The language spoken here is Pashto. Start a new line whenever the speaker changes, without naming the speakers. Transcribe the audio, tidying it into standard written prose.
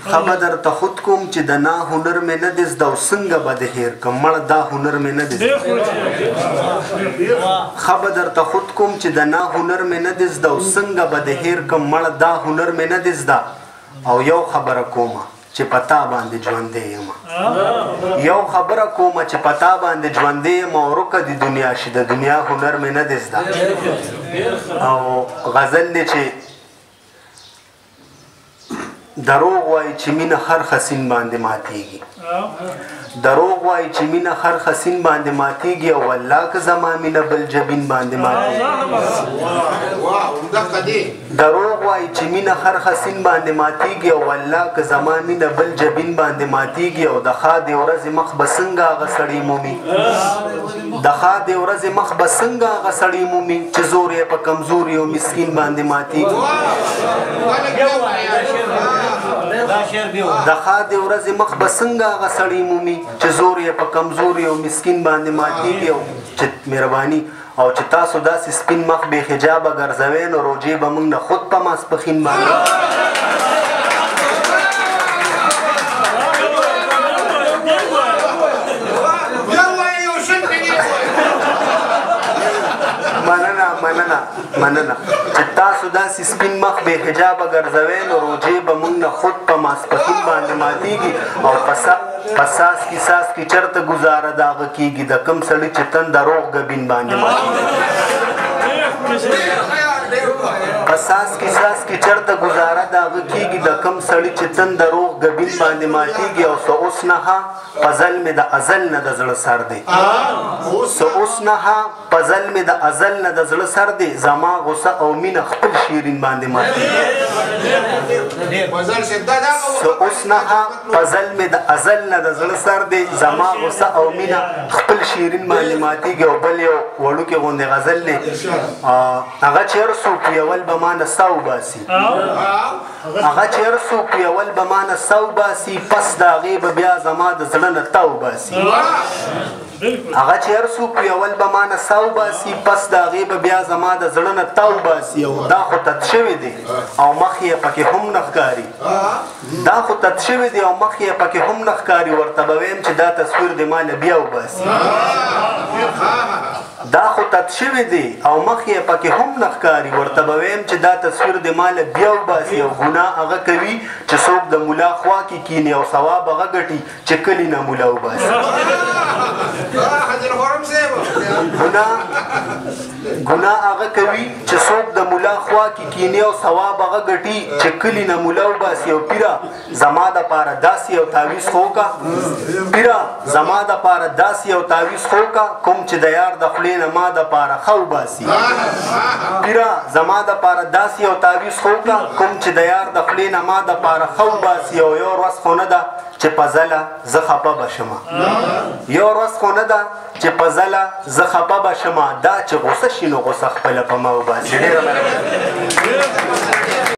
خبر درته خود کوم چې د نا هنر مې نه دی زده او څنګه به د هیر کړم مړه دا هنر مې نه دی زده خبر درته خود کوم چې د نا هنر مې نه دی زده او څنګه به د هیر کړم مړه دا هنر مې نه دی زده او یو خبره کومه چې پتا باندې ژوندی یم یو خبره کومه چې پتا باندې ژوندی یم او روکه د دنیا شي د دنیا هنر مې نه دی زده او غزل دی چې دروغ وای چې مینه هر حسین باندې ماتېږي دروغ وای چې مینه هر حسین باندې ماتېږي او والله که زما مینه بل جبین باندې ماتېږي دروغ وای چې مینه هر حسین باندې ماتېږي او والله که زما مینه بل جبین باندې ماتېږي او د ښادې ورځې مخ به څنګه هغه سړی مومي د ښادې ورځې مخ به څنګه هغه سړی مومي چې زور یې په کمزوري او مسکین باندې ماتېږي د ښادې ورځې مخ به څنګه هغه سړی مومي چې زور یې په کمزوري او مسکین باندې ماتېږي او چې مهرباني او چې تاسو داسې سپین مخ بې حجابه ګرځوئ نو روجې به موږ نه خود په ماسپښین باندې مننه چې تاسو داسې سپین مخ بې حجابه ګرځوئ نو روجې به موږ نه خود په ماسپښین باندې ماتېږي او په ساس کې چرته ګزاره د هغه کېږي د کوم سړي چې تنده روغ ګبین باندې ماتېږي په ساس کې چرته ګزاره د هغه کېږي د کوم سړي چې تنده روغ ګبین باندې ماتېږي او څه اوس نه پزل مې د ازل نه د زړه سر دی څه اوس نه پزل مې د ازل نه د زړه سر دی زما غصه او مینه خپل شیرین باندې ماتېږي څه اوس نه پزل مې د ازل نه د زړه سر دی زما غصه او مینه خپل شیرین باندې ماتېږي او بل یو وړوکی غوندې غزل دی هغه چې هر څوک یول به ما نه سا وباسي هغه چې هر څوک یول به ما نه سا وباسي پس د هغې به بیا زما د زړه نه تا وباسي هغه چې هر څوک یول به ما نه سا وباسي پس د هغې به بیا زما د زړه نه تا وباسي او دا خو تت شوی دی او مخ یې پکې هم نه ښکاري دا خو تت شوی دی او مخ یې پکې هم نه ښکاري ورته به ویم چې دا تصویر دې ما له بیا وباسي دا خو تت شوی دی او مخ یې پکې هم نه ښکاري ورته به ویم چې دا تصویر دې ما له بیا وباسي او ګناه هغه کوي چې څوک د ملا خوا کې کیني او ثواب هغه ګټي چې کلي نه ملا وباسي ګناه هغه کوي چې څوک د ملا خوا کې کیني او ثواب هغه ګټي چې کلي نه ملا وباسي او پیره زما دپاره داسې یو تعویض خو وکړه پیره زما دپاره داسې یو تعویض خو وکړه کوم چې د یار د خولې نه ما دپاره ښه وباسي پیره زما دپاره داسې یو تعویض خو وکړه کوم چې د یار د خولې نه ما دپاره ښه وباسي او یو ورځ خو نه ده چې په ځله زه خفه به شمه یو ورځ خو نه ده چې په ځله زه خفه به شمه دا چې غوسه شي نو غوسه خپله په ما وباسي ډېره